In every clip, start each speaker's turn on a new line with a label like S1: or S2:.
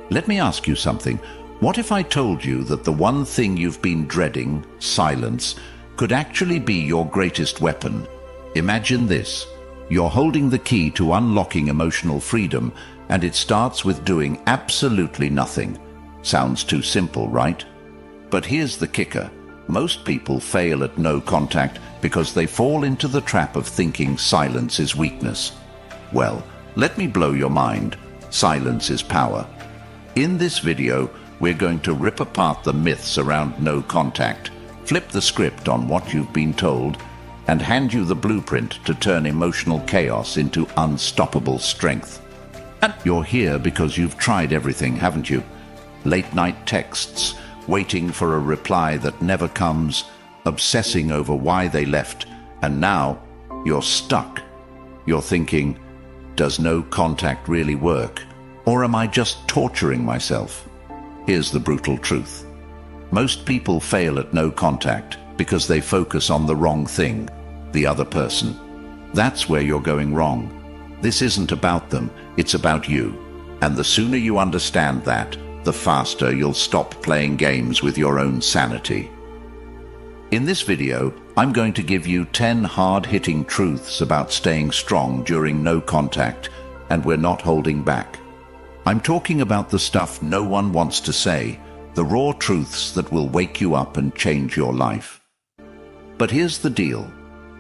S1: Let me ask you something. What if I told you that the one thing you've been dreading, silence, could actually be your greatest weapon? Imagine this. You're holding the key to unlocking emotional freedom, and it starts with doing absolutely nothing. Sounds too simple, right? But here's the kicker. Most people fail at no contact because they fall into the trap of thinking silence is weakness. Well, let me blow your mind. Silence is power. In this video, we're going to rip apart the myths around no contact, flip the script on what you've been told, and hand you the blueprint to turn emotional chaos into unstoppable strength. And you're here because you've tried everything, haven't you? Late-night texts, waiting for a reply that never comes, obsessing over why they left, and now you're stuck. You're thinking, does no contact really work? Or am I just torturing myself? Here's the brutal truth. Most people fail at no contact because they focus on the wrong thing, the other person. That's where you're going wrong. This isn't about them, it's about you. And the sooner you understand that, the faster you'll stop playing games with your own sanity. In this video, I'm going to give you 10 hard-hitting truths about staying strong during no contact, and we're not holding back. I'm talking about the stuff no one wants to say, the raw truths that will wake you up and change your life. But here's the deal.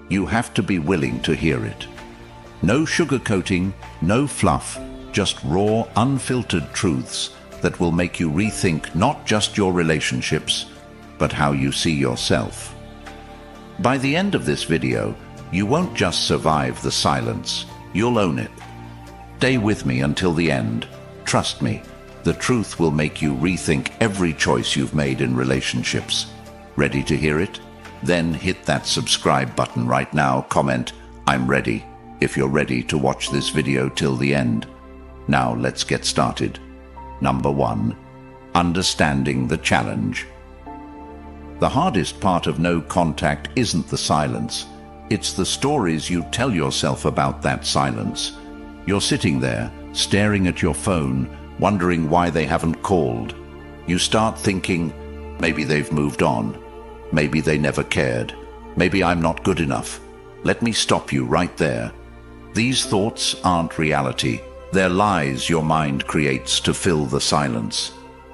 S1: You have to be willing to hear it. No sugarcoating, no fluff, just raw, unfiltered truths that will make you rethink not just your relationships, but how you see yourself. By the end of this video, you won't just survive the silence, you'll own it. Stay with me until the end. Trust me, the truth will make you rethink every choice you've made in relationships. Ready to hear it? Then hit that subscribe button right now, comment, "I'm ready," if you're ready to watch this video till the end. Now let's get started. Number 1. Understanding the challenge. The hardest part of no contact isn't the silence. It's the stories you tell yourself about that silence. You're sitting there, staring at your phone, wondering why they haven't called. You start thinking, maybe they've moved on. Maybe they never cared. Maybe I'm not good enough. Let me stop you right there. These thoughts aren't reality. They're lies your mind creates to fill the silence.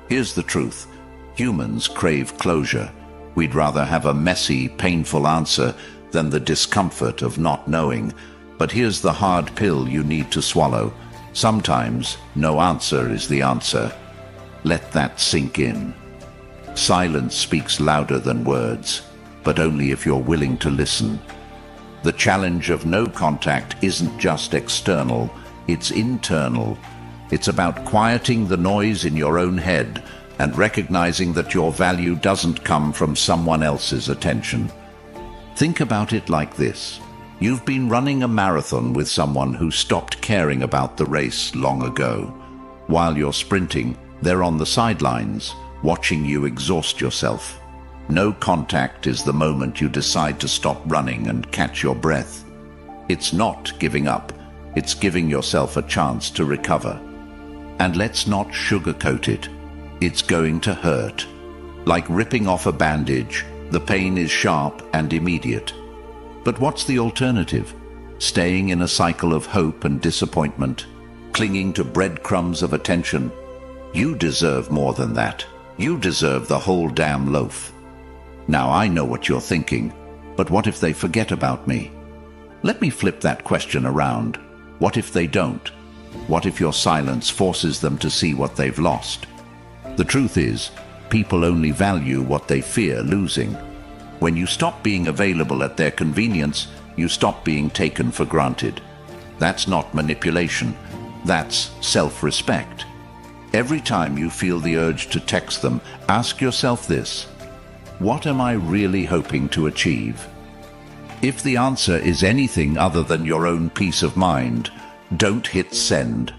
S1: Here's the truth. Humans crave closure. We'd rather have a messy, painful answer than the discomfort of not knowing. But here's the hard pill you need to swallow. Sometimes no answer is the answer. Let that sink in. Silence speaks louder than words, but only if you're willing to listen. The challenge of no contact isn't just external, it's internal. It's about quieting the noise in your own head and recognizing that your value doesn't come from someone else's attention. Think about it like this. You've been running a marathon with someone who stopped caring about the race long ago. While you're sprinting, they're on the sidelines, watching you exhaust yourself. No contact is the moment you decide to stop running and catch your breath. It's not giving up, it's giving yourself a chance to recover. And let's not sugarcoat it. It's going to hurt. Like ripping off a bandage, the pain is sharp and immediate. But what's the alternative? Staying in a cycle of hope and disappointment, clinging to breadcrumbs of attention? You deserve more than that. You deserve the whole damn loaf. Now I know what you're thinking, but what if they forget about me? Let me flip that question around. What if they don't? What if your silence forces them to see what they've lost? The truth is, people only value what they fear losing. When you stop being available at their convenience, you stop being taken for granted. That's not manipulation. That's self-respect. Every time you feel the urge to text them, ask yourself this: what am I really hoping to achieve? If the answer is anything other than your own peace of mind, don't hit send.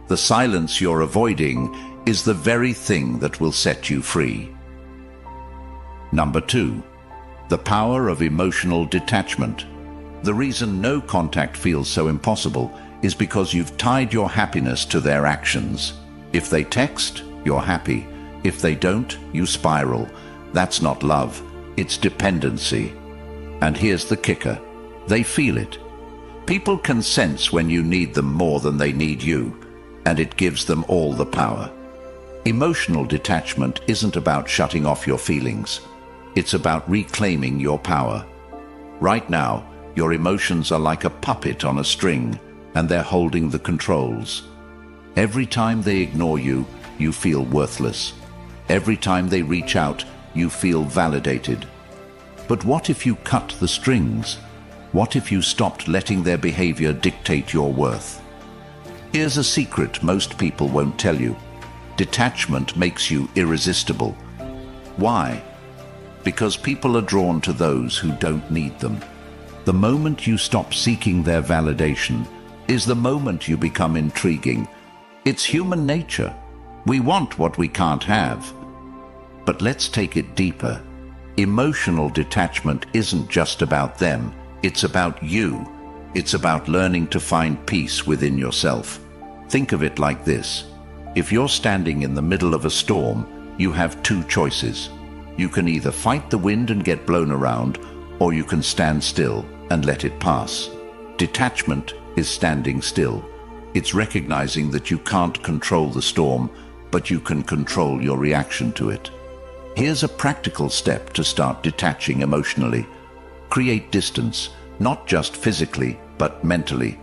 S1: The silence you're avoiding is the very thing that will set you free. Number 2. The power of emotional detachment. The reason no contact feels so impossible is because you've tied your happiness to their actions. If they text, you're happy. If they don't, you spiral. That's not love, it's dependency. And here's the kicker. They feel it. People can sense when you need them more than they need you, and it gives them all the power. Emotional detachment isn't about shutting off your feelings. It's about reclaiming your power. Right now, your emotions are like a puppet on a string, and they're holding the controls. Every time they ignore you, you feel worthless. Every time they reach out, you feel validated. But what if you cut the strings? What if you stopped letting their behavior dictate your worth? Here's a secret most people won't tell you. Detachment makes you irresistible. Why? Because people are drawn to those who don't need them. The moment you stop seeking their validation is the moment you become intriguing. It's human nature. We want what we can't have. But let's take it deeper. Emotional detachment isn't just about them. It's about you. It's about learning to find peace within yourself. Think of it like this. If you're standing in the middle of a storm, you have two choices. You can either fight the wind and get blown around, or you can stand still and let it pass. Detachment is standing still. It's recognizing that you can't control the storm, but you can control your reaction to it. Here's a practical step to start detaching emotionally. Create distance, not just physically, but mentally.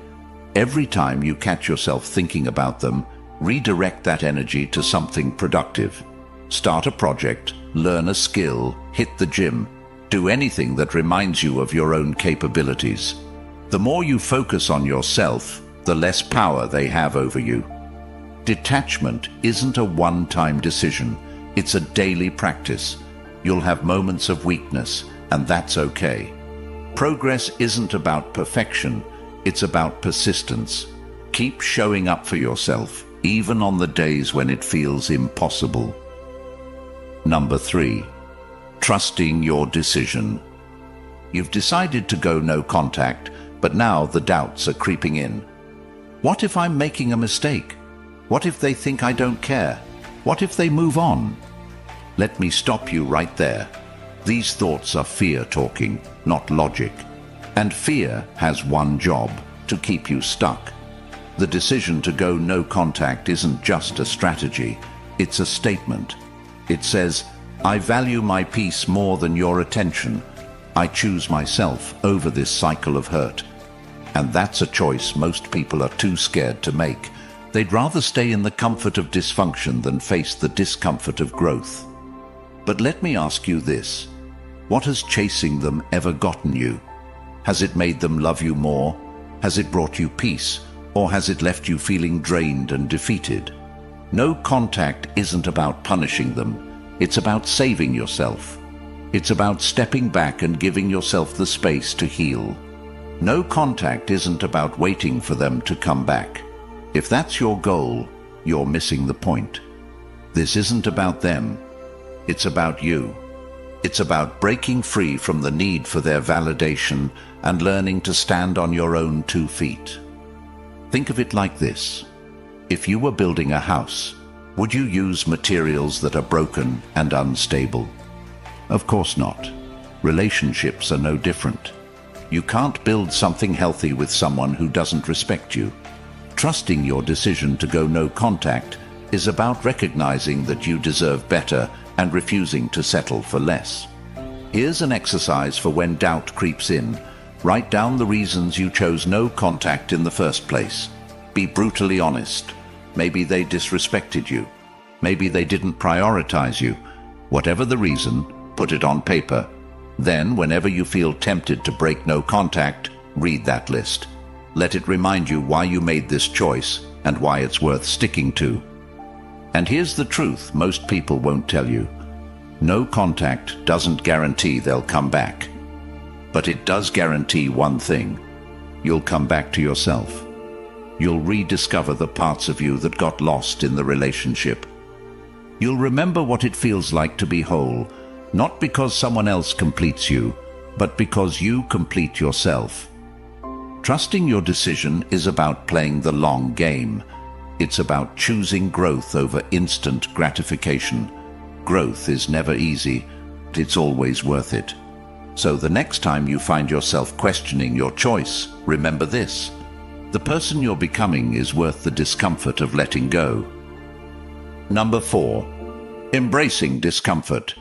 S1: Every time you catch yourself thinking about them, redirect that energy to something productive. Start a project, learn a skill, hit the gym. Do anything that reminds you of your own capabilities. The more you focus on yourself, the less power they have over you. Detachment isn't a one-time decision. It's a daily practice. You'll have moments of weakness, and that's okay. Progress isn't about perfection. It's about persistence. Keep showing up for yourself, even on the days when it feels impossible. Number 3. Trusting your decision. You've decided to go no contact, but now the doubts are creeping in. What if I'm making a mistake? What if they think I don't care? What if they move on? Let me stop you right there. These thoughts are fear talking, not logic. And fear has one job: to keep you stuck. The decision to go no contact isn't just a strategy, it's a statement. It says, I value my peace more than your attention. I choose myself over this cycle of hurt. And that's a choice most people are too scared to make. They'd rather stay in the comfort of dysfunction than face the discomfort of growth. But let me ask you this. What has chasing them ever gotten you? Has it made them love you more? Has it brought you peace? Or has it left you feeling drained and defeated? No contact isn't about punishing them. It's about saving yourself. It's about stepping back and giving yourself the space to heal. No contact isn't about waiting for them to come back. If that's your goal, you're missing the point. This isn't about them. It's about you. It's about breaking free from the need for their validation and learning to stand on your own 2 feet. Think of it like this. If you were building a house, would you use materials that are broken and unstable? Of course not. Relationships are no different. You can't build something healthy with someone who doesn't respect you. Trusting your decision to go no contact is about recognizing that you deserve better and refusing to settle for less. Here's an exercise for when doubt creeps in. Write down the reasons you chose no contact in the first place. Be brutally honest. Maybe they disrespected you. Maybe they didn't prioritize you. Whatever the reason, put it on paper. Then, whenever you feel tempted to break no contact, read that list. Let it remind you why you made this choice and why it's worth sticking to. And here's the truth most people won't tell you. No contact doesn't guarantee they'll come back. But it does guarantee one thing. You'll come back to yourself. You'll rediscover the parts of you that got lost in the relationship. You'll remember what it feels like to be whole, not because someone else completes you, but because you complete yourself. Trusting your decision is about playing the long game. It's about choosing growth over instant gratification. Growth is never easy, but it's always worth it. So the next time you find yourself questioning your choice, remember this: the person you're becoming is worth the discomfort of letting go. Number 4. Embracing discomfort.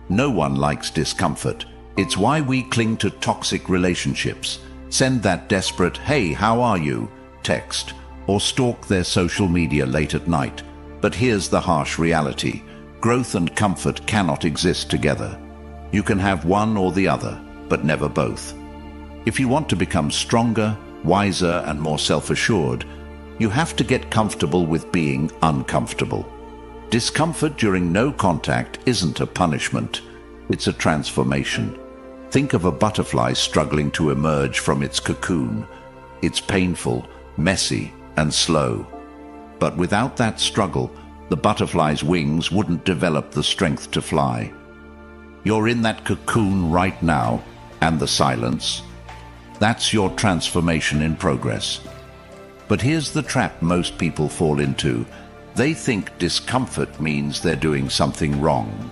S1: No one likes discomfort. It's why we cling to toxic relationships, send that desperate "Hey, how are you?" text, or stalk their social media late at night. But here's the harsh reality: growth and comfort cannot exist together. You can have one or the other, but never both. If you want to become stronger, wiser, and more self-assured, you have to get comfortable with being uncomfortable. Discomfort during no contact isn't a punishment, it's a transformation. Think of a butterfly struggling to emerge from its cocoon. It's painful, messy, and slow. But without that struggle, the butterfly's wings wouldn't develop the strength to fly. You're in that cocoon right now, and the silence. That's your transformation in progress. But here's the trap most people fall into. They think discomfort means they're doing something wrong.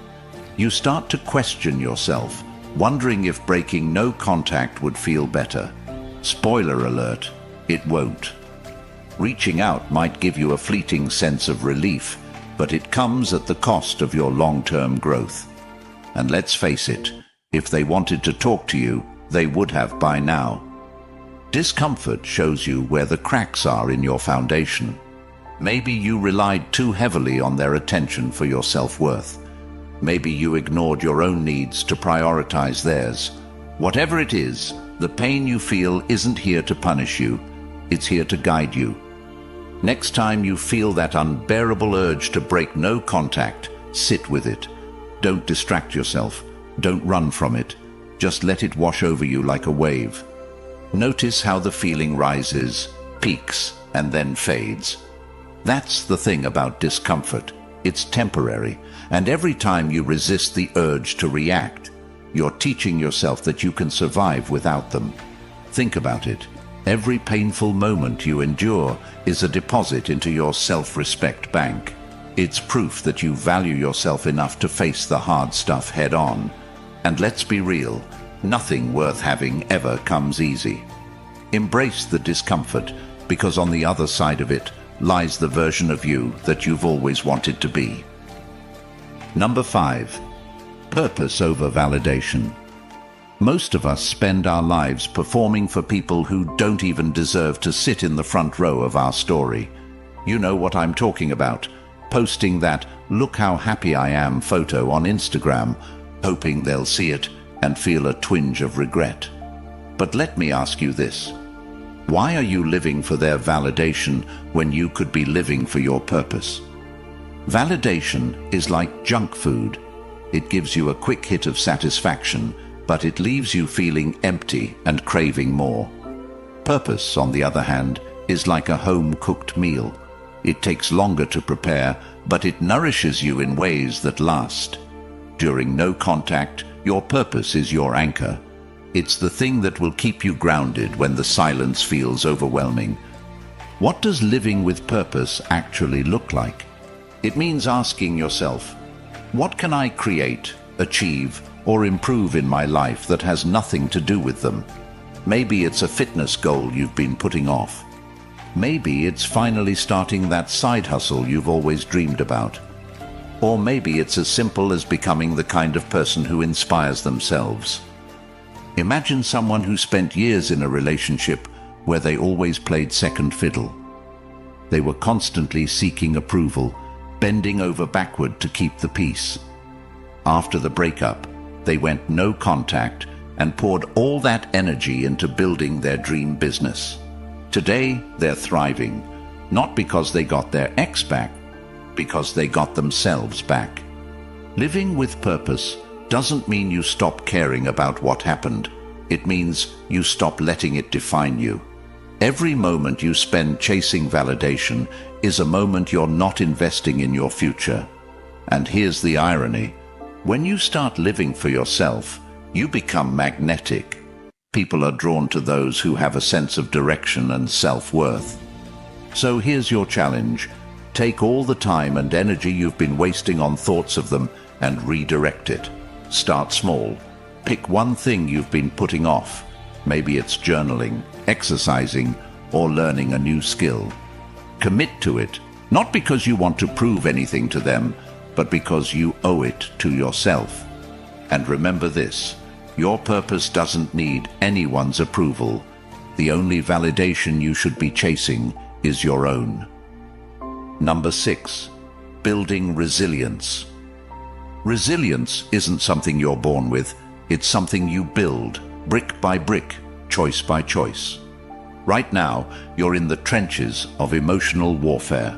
S1: You start to question yourself, wondering if breaking no contact would feel better. Spoiler alert, it won't. Reaching out might give you a fleeting sense of relief, but it comes at the cost of your long-term growth. And let's face it, if they wanted to talk to you, they would have by now. Discomfort shows you where the cracks are in your foundation. Maybe you relied too heavily on their attention for your self-worth. Maybe you ignored your own needs to prioritize theirs. Whatever it is, the pain you feel isn't here to punish you. It's here to guide you. Next time you feel that unbearable urge to break no contact, sit with it. Don't distract yourself. Don't run from it. Just let it wash over you like a wave. Notice how the feeling rises, peaks, and then fades. That's the thing about discomfort. It's temporary, and every time you resist the urge to react, you're teaching yourself that you can survive without them. Think about it. Every painful moment you endure is a deposit into your self-respect bank. It's proof that you value yourself enough to face the hard stuff head-on. And let's be real, nothing worth having ever comes easy. Embrace the discomfort, because on the other side of it lies the version of you that you've always wanted to be. Number 5. Purpose over validation. Most of us spend our lives performing for people who don't even deserve to sit in the front row of our story. You know what I'm talking about. Posting that "look how happy I am" photo on Instagram, hoping they'll see it and feel a twinge of regret. But let me ask you this. Why are you living for their validation when you could be living for your purpose? Validation is like junk food. It gives you a quick hit of satisfaction, but it leaves you feeling empty and craving more. Purpose, on the other hand, is like a home-cooked meal. It takes longer to prepare, but it nourishes you in ways that last. During no contact, your purpose is your anchor. It's the thing that will keep you grounded when the silence feels overwhelming. What does living with purpose actually look like? It means asking yourself, what can I create, achieve, or improve in my life that has nothing to do with them? Maybe it's a fitness goal you've been putting off. Maybe it's finally starting that side hustle you've always dreamed about. Or maybe it's as simple as becoming the kind of person who inspires themselves. Imagine someone who spent years in a relationship where they always played second fiddle. They were constantly seeking approval, bending over backward to keep the peace. After the breakup, they went no contact and poured all that energy into building their dream business. Today, they're thriving, not because they got their ex back, because they got themselves back. Living with purpose doesn't mean you stop caring about what happened. It means you stop letting it define you. Every moment you spend chasing validation is a moment you're not investing in your future. And here's the irony. When you start living for yourself, you become magnetic. People are drawn to those who have a sense of direction and self-worth. So here's your challenge. Take all the time and energy you've been wasting on thoughts of them and redirect it. Start small. Pick one thing you've been putting off. Maybe it's journaling, exercising, or learning a new skill. Commit to it, not because you want to prove anything to them, but because you owe it to yourself. And remember this, your purpose doesn't need anyone's approval. The only validation you should be chasing is your own. Number 6, building resilience. Resilience isn't something you're born with, it's something you build, brick by brick, choice by choice. Right now, you're in the trenches of emotional warfare.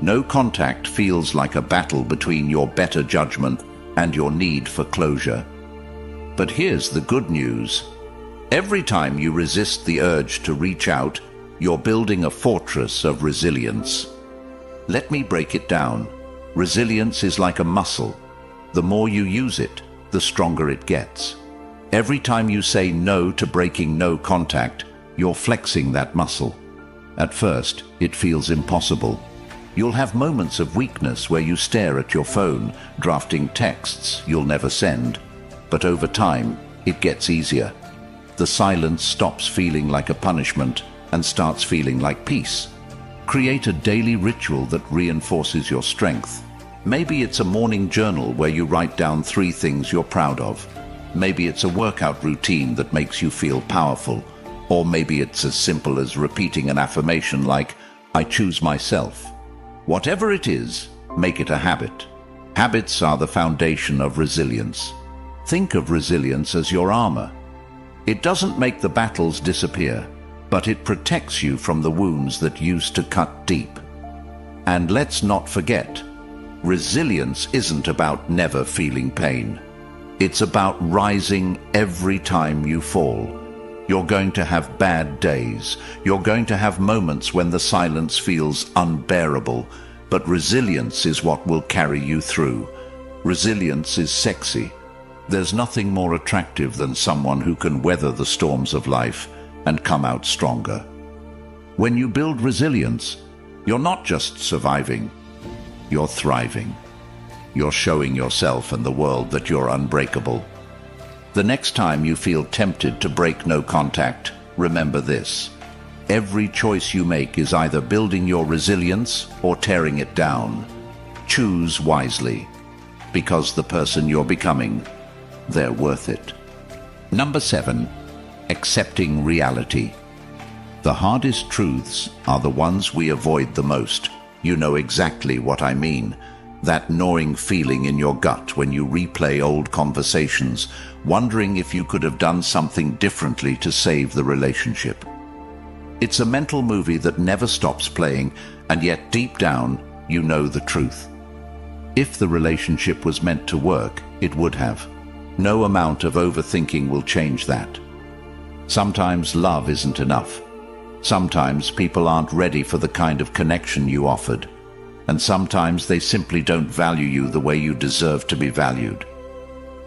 S1: No contact feels like a battle between your better judgment and your need for closure. But here's the good news. Every time you resist the urge to reach out, you're building a fortress of resilience. Let me break it down. Resilience is like a muscle. The more you use it, the stronger it gets. Every time you say no to breaking no contact, you're flexing that muscle. At first, it feels impossible. You'll have moments of weakness where you stare at your phone, drafting texts you'll never send. But over time, it gets easier. The silence stops feeling like a punishment and starts feeling like peace. Create a daily ritual that reinforces your strength. Maybe it's a morning journal where you write down 3 things you're proud of. Maybe it's a workout routine that makes you feel powerful. Or maybe it's as simple as repeating an affirmation like, "I choose myself." Whatever it is, make it a habit. Habits are the foundation of resilience. Think of resilience as your armor. It doesn't make the battles disappear, but it protects you from the wounds that used to cut deep. And let's not forget, resilience isn't about never feeling pain. It's about rising every time you fall. You're going to have bad days. You're going to have moments when the silence feels unbearable, but resilience is what will carry you through. Resilience is sexy. There's nothing more attractive than someone who can weather the storms of life and come out stronger. When you build resilience, you're not just surviving, you're thriving. You're showing yourself and the world that you're unbreakable. The next time you feel tempted to break no contact, remember this. Every choice you make is either building your resilience or tearing it down. Choose wisely, because the person you're becoming, they're worth it. Number 7, accepting reality. The hardest truths are the ones we avoid the most. You know exactly what I mean. That gnawing feeling in your gut when you replay old conversations, wondering if you could have done something differently to save the relationship. It's a mental movie that never stops playing, and yet deep down, you know the truth. If the relationship was meant to work, it would have. No amount of overthinking will change that. Sometimes love isn't enough. Sometimes people aren't ready for the kind of connection you offered. And sometimes they simply don't value you the way you deserve to be valued.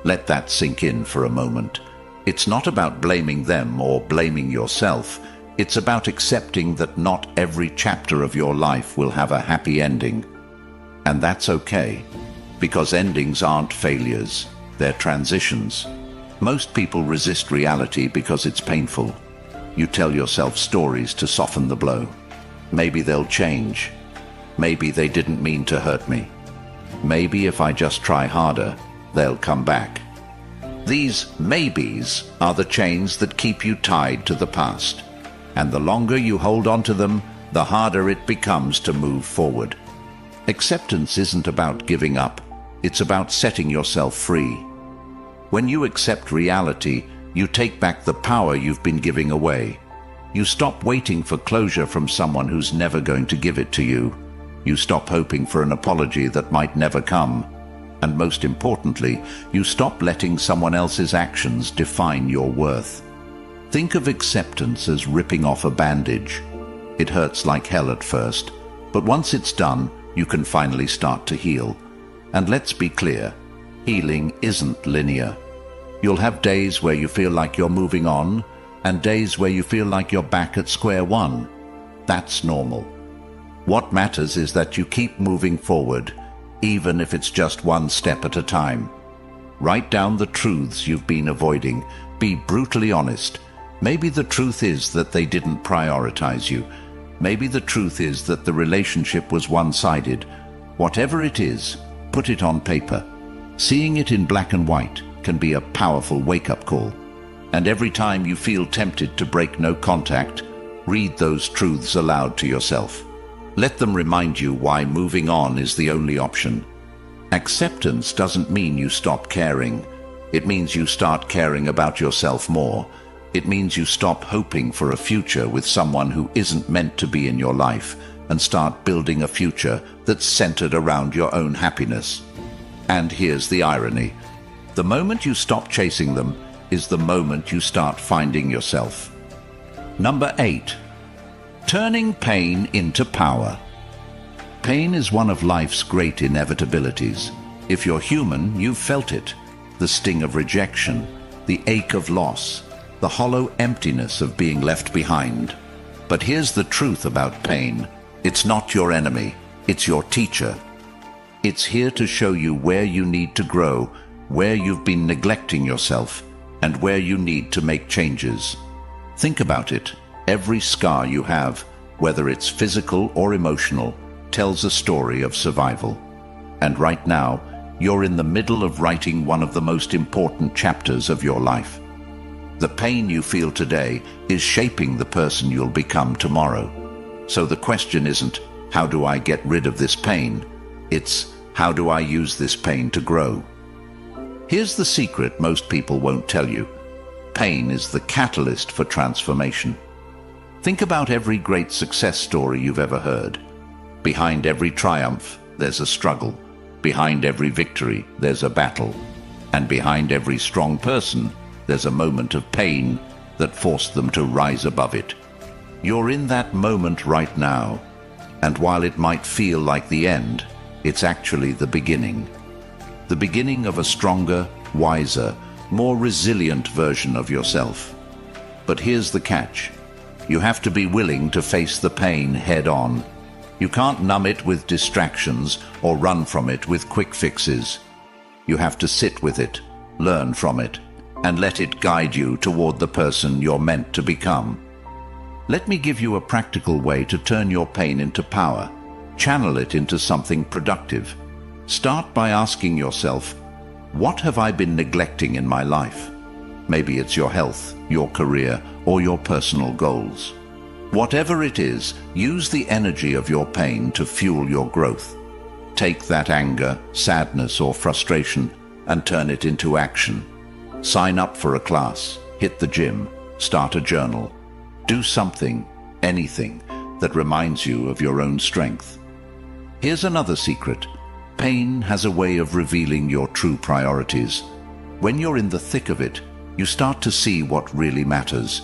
S1: Let that sink in for a moment. It's not about blaming them or blaming yourself. It's about accepting that not every chapter of your life will have a happy ending. And that's okay, because endings aren't failures, they're transitions. Most people resist reality because it's painful. You tell yourself stories to soften the blow. Maybe they'll change. Maybe they didn't mean to hurt me. Maybe if I just try harder, they'll come back. These maybes are the chains that keep you tied to the past. And the longer you hold on to them, the harder it becomes to move forward. Acceptance isn't about giving up. It's about setting yourself free. When you accept reality, you take back the power you've been giving away. You stop waiting for closure from someone who's never going to give it to you. You stop hoping for an apology that might never come. And most importantly, you stop letting someone else's actions define your worth. Think of acceptance as ripping off a bandage. It hurts like hell at first, but once it's done, you can finally start to heal. And let's be clear, healing isn't linear. You'll have days where you feel like you're moving on, and days where you feel like you're back at square one. That's normal. What matters is that you keep moving forward, even if it's just one step at a time. Write down the truths you've been avoiding. Be brutally honest. Maybe the truth is that they didn't prioritize you. Maybe the truth is that the relationship was one-sided. Whatever it is, put it on paper. Seeing it in black and white can be a powerful wake-up call. And every time you feel tempted to break no contact, read those truths aloud to yourself. Let them remind you why moving on is the only option. Acceptance doesn't mean you stop caring. It means you start caring about yourself more. It means you stop hoping for a future with someone who isn't meant to be in your life and start building a future that's centered around your own happiness. And here's the irony. The moment you stop chasing them is the moment you start finding yourself. Number 8. Turning pain into power. Pain is one of life's great inevitabilities. If you're human, you've felt it. The sting of rejection, the ache of loss, the hollow emptiness of being left behind. But here's the truth about pain. It's not your enemy, it's your teacher. It's here to show you where you need to grow, where you've been neglecting yourself, and where you need to make changes. Think about it. Every scar you have, whether it's physical or emotional, tells a story of survival. And right now, you're in the middle of writing one of the most important chapters of your life. The pain you feel today is shaping the person you'll become tomorrow. So the question isn't, how do I get rid of this pain? It's, how do I use this pain to grow? Here's the secret most people won't tell you. Pain is the catalyst for transformation. Think about every great success story you've ever heard. Behind every triumph, there's a struggle. Behind every victory, there's a battle. And behind every strong person, there's a moment of pain that forced them to rise above it. You're in that moment right now. And while it might feel like the end, it's actually the beginning. The beginning of a stronger, wiser, more resilient version of yourself. But here's the catch. You have to be willing to face the pain head on. You can't numb it with distractions or run from it with quick fixes. You have to sit with it, learn from it, and let it guide you toward the person you're meant to become. Let me give you a practical way to turn your pain into power. Channel it into something productive. Start by asking yourself, what have I been neglecting in my life? Maybe it's your health, your career, or your personal goals. Whatever it is, use the energy of your pain to fuel your growth. Take that anger, sadness, or frustration and turn it into action. Sign up for a class, hit the gym, start a journal. Do something, anything, that reminds you of your own strength. Here's another secret. Pain has a way of revealing your true priorities. When you're in the thick of it, you start to see what really matters.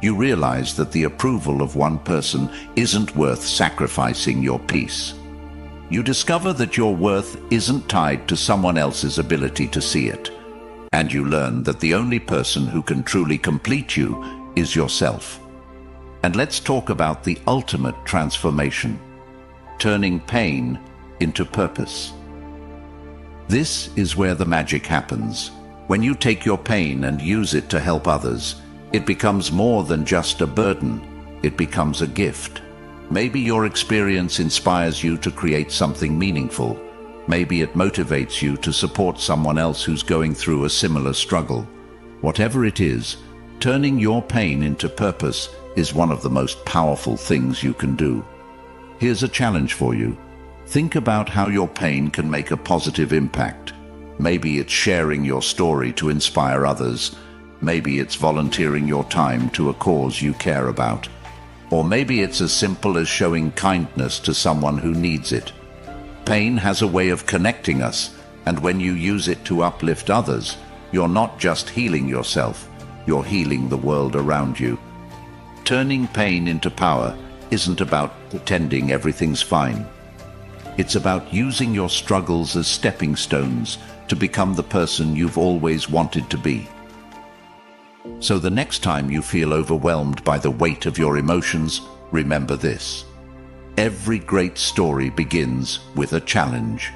S1: You realize that the approval of one person isn't worth sacrificing your peace. You discover that your worth isn't tied to someone else's ability to see it. And you learn that the only person who can truly complete you is yourself. And let's talk about the ultimate transformation. Turning pain into purpose. This is where the magic happens. When you take your pain and use it to help others, it becomes more than just a burden. It becomes a gift. Maybe your experience inspires you to create something meaningful. Maybe it motivates you to support someone else who's going through a similar struggle. Whatever it is, turning your pain into purpose is one of the most powerful things you can do. Here's a challenge for you. Think about how your pain can make a positive impact. Maybe it's sharing your story to inspire others. Maybe it's volunteering your time to a cause you care about. Or maybe it's as simple as showing kindness to someone who needs it. Pain has a way of connecting us, and when you use it to uplift others, you're not just healing yourself, you're healing the world around you. Turning pain into power isn't about pretending everything's fine. It's about using your struggles as stepping stones to become the person you've always wanted to be. So the next time you feel overwhelmed by the weight of your emotions, remember this. Every great story begins with a challenge,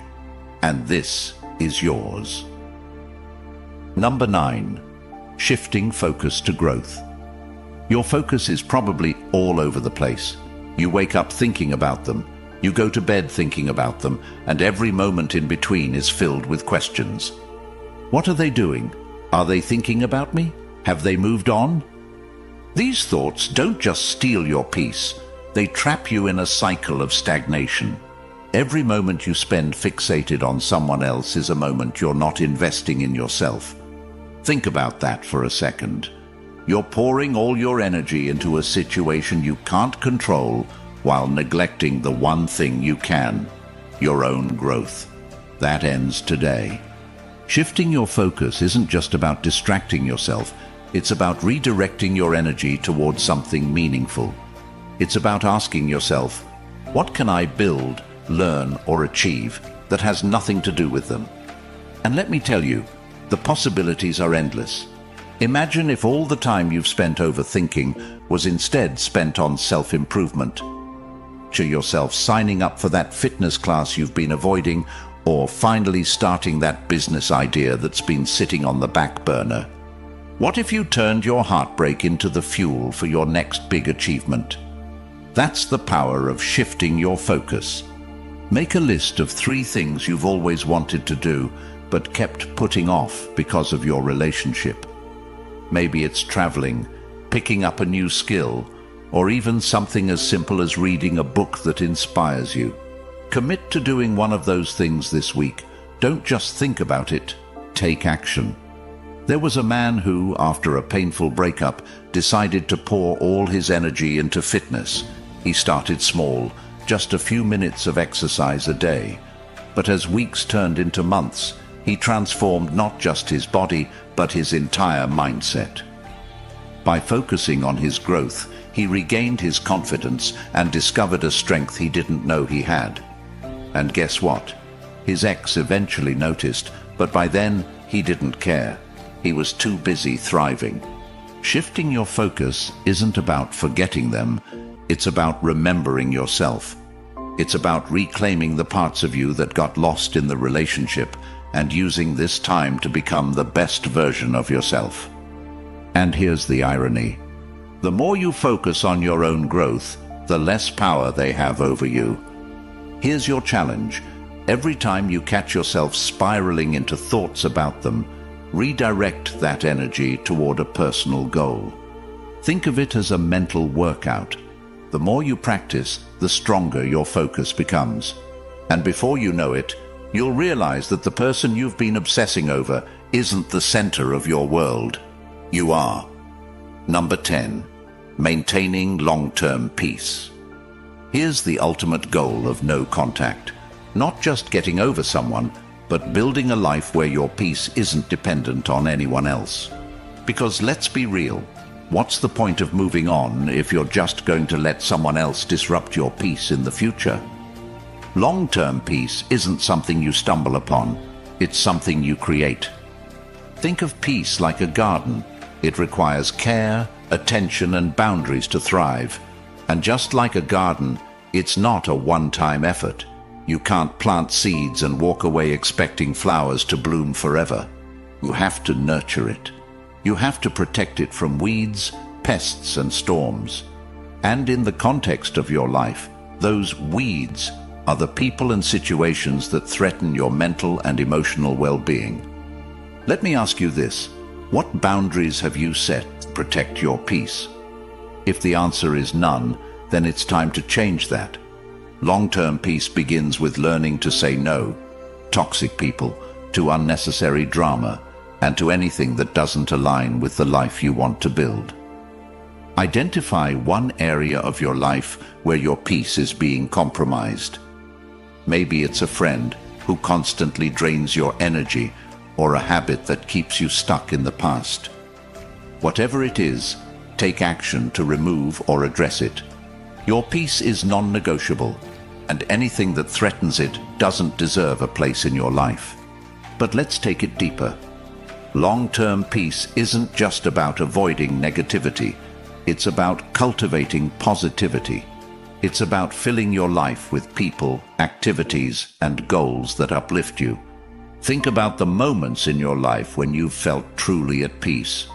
S1: and this is yours. Number 9. Shifting focus to growth. Your focus is probably all over the place. You wake up thinking about them, you go to bed thinking about them, and every moment in between is filled with questions. What are they doing? Are they thinking about me? Have they moved on? These thoughts don't just steal your peace, they trap you in a cycle of stagnation. Every moment you spend fixated on someone else is a moment you're not investing in yourself. Think about that for a second. You're pouring all your energy into a situation you can't control while neglecting the one thing you can, your own growth. That ends today. Shifting your focus isn't just about distracting yourself, it's about redirecting your energy towards something meaningful. It's about asking yourself, what can I build, learn, or achieve that has nothing to do with them? And let me tell you, the possibilities are endless. Imagine if all the time you've spent overthinking was instead spent on self-improvement. Picture yourself signing up for that fitness class you've been avoiding, or finally starting that business idea that's been sitting on the back burner. What if you turned your heartbreak into the fuel for your next big achievement? That's the power of shifting your focus. Make a list of 3 things you've always wanted to do, but kept putting off because of your relationship. Maybe it's traveling, picking up a new skill, or even something as simple as reading a book that inspires you. Commit to doing one of those things this week. Don't just think about it, take action. There was a man who, after a painful breakup, decided to pour all his energy into fitness. He started small, just a few minutes of exercise a day. But as weeks turned into months, he transformed not just his body, but his entire mindset. By focusing on his growth, he regained his confidence and discovered a strength he didn't know he had. And guess what? His ex eventually noticed, but by then he didn't care. He was too busy thriving. Shifting your focus isn't about forgetting them, it's about remembering yourself. It's about reclaiming the parts of you that got lost in the relationship and using this time to become the best version of yourself. And here's the irony. The more you focus on your own growth, the less power they have over you. Here's your challenge. Every time you catch yourself spiraling into thoughts about them, redirect that energy toward a personal goal. Think of it as a mental workout. The more you practice, the stronger your focus becomes. And before you know it, you'll realize that the person you've been obsessing over isn't the center of your world. You are. Number 10. Maintaining long-term peace. Here's the ultimate goal of no contact. Not just getting over someone, but building a life where your peace isn't dependent on anyone else. Because let's be real, what's the point of moving on if you're just going to let someone else disrupt your peace in the future? Long-term peace isn't something you stumble upon, it's something you create. Think of peace like a garden. It requires care, attention, and boundaries to thrive. And just like a garden, it's not a one-time effort. You can't plant seeds and walk away expecting flowers to bloom forever. You have to nurture it. You have to protect it from weeds, pests, and storms. And in the context of your life, those weeds are the people and situations that threaten your mental and emotional well-being. Let me ask you this. What boundaries have you set to protect your peace? If the answer is none, then it's time to change that. Long-term peace begins with learning to say no to toxic people, to unnecessary drama, and to anything that doesn't align with the life you want to build. Identify one area of your life where your peace is being compromised. Maybe it's a friend who constantly drains your energy, or a habit that keeps you stuck in the past. Whatever it is, take action to remove or address it. Your peace is non-negotiable, and anything that threatens it doesn't deserve a place in your life. But let's take it deeper. Long-term peace isn't just about avoiding negativity, it's about cultivating positivity. It's about filling your life with people, activities, and goals that uplift you. Think about the moments in your life when you felt truly at peace.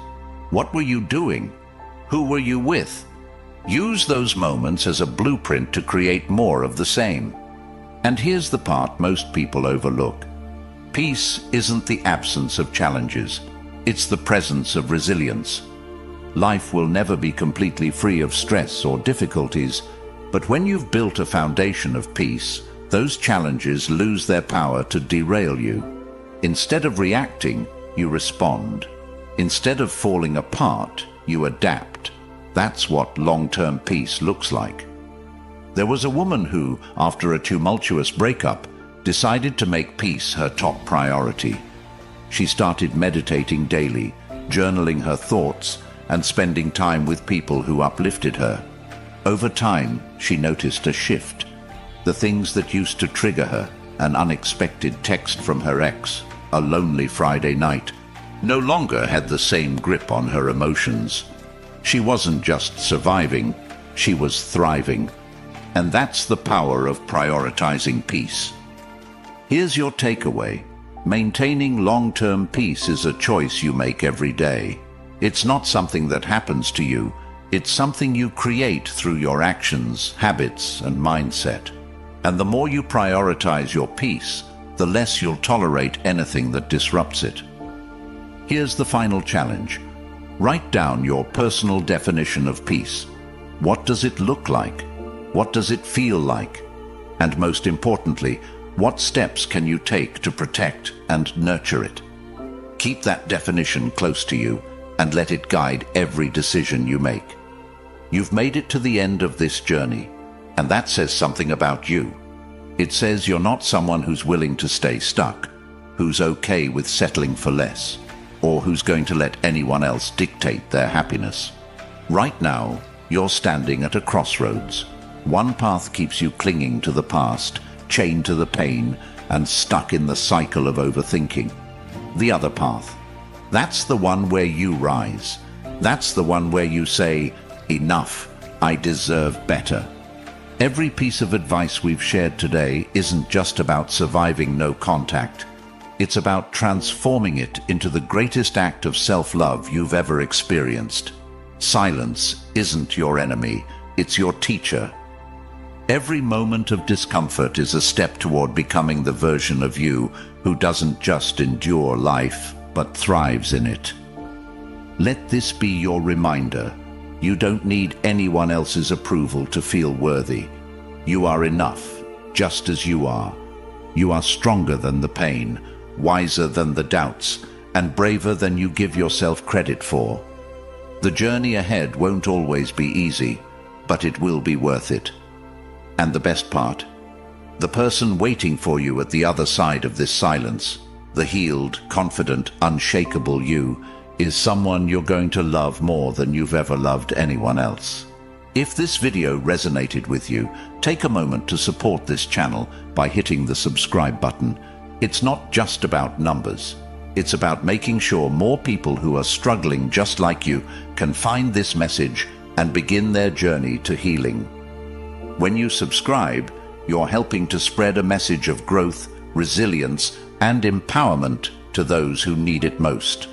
S1: What were you doing? Who were you with? Use those moments as a blueprint to create more of the same. And here's the part most people overlook. Peace isn't the absence of challenges. It's the presence of resilience. Life will never be completely free of stress or difficulties, but when you've built a foundation of peace, those challenges lose their power to derail you. Instead of reacting, you respond. Instead of falling apart, you adapt. That's what long-term peace looks like. There was a woman who, after a tumultuous breakup, decided to make peace her top priority. She started meditating daily, journaling her thoughts, and spending time with people who uplifted her. Over time, she noticed a shift. The things that used to trigger her, an unexpected text from her ex, a lonely Friday night, no longer had the same grip on her emotions. She wasn't just surviving, she was thriving. And that's the power of prioritizing peace. Here's your takeaway. Maintaining long-term peace is a choice you make every day. It's not something that happens to you. It's something you create through your actions, habits, and mindset. And the more you prioritize your peace, the less you'll tolerate anything that disrupts it. Here's the final challenge. Write down your personal definition of peace. What does it look like? What does it feel like? And most importantly, what steps can you take to protect and nurture it? Keep that definition close to you and let it guide every decision you make. You've made it to the end of this journey, and that says something about you. It says you're not someone who's willing to stay stuck, who's okay with settling for less, or who's going to let anyone else dictate their happiness. Right now, you're standing at a crossroads. One path keeps you clinging to the past, chained to the pain, and stuck in the cycle of overthinking. The other path, that's the one where you rise. That's the one where you say, enough, I deserve better. Every piece of advice we've shared today isn't just about surviving no contact. It's about transforming it into the greatest act of self-love you've ever experienced. Silence isn't your enemy, it's your teacher. Every moment of discomfort is a step toward becoming the version of you who doesn't just endure life, but thrives in it. Let this be your reminder. You don't need anyone else's approval to feel worthy. You are enough, just as you are. You are stronger than the pain, wiser than the doubts, and braver than you give yourself credit for. The journey ahead won't always be easy, but it will be worth it. And the best part, the person waiting for you at the other side of this silence, the healed, confident, unshakable you, is someone you're going to love more than you've ever loved anyone else. If this video resonated with you, take a moment to support this channel by hitting the subscribe button. It's not just about numbers. It's about making sure more people who are struggling just like you can find this message and begin their journey to healing. When you subscribe, you're helping to spread a message of growth, resilience, and empowerment to those who need it most.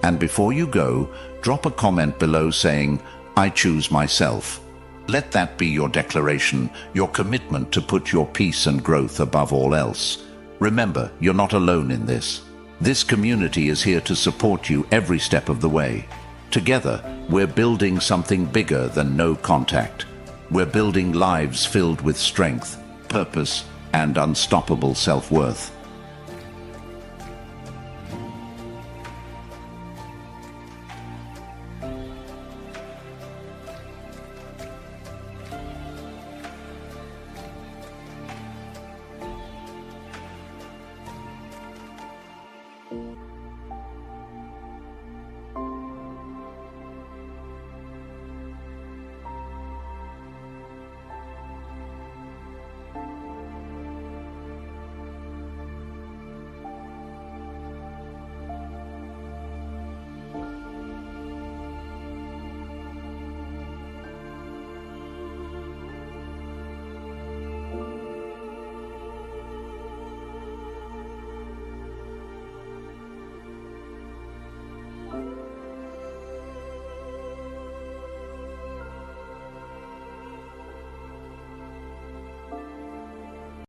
S1: And before you go, drop a comment below saying, I choose myself. Let that be your declaration, your commitment to put your peace and growth above all else. Remember, you're not alone in this. This community is here to support you every step of the way. Together, we're building something bigger than no contact. We're building lives filled with strength, purpose, and unstoppable self-worth.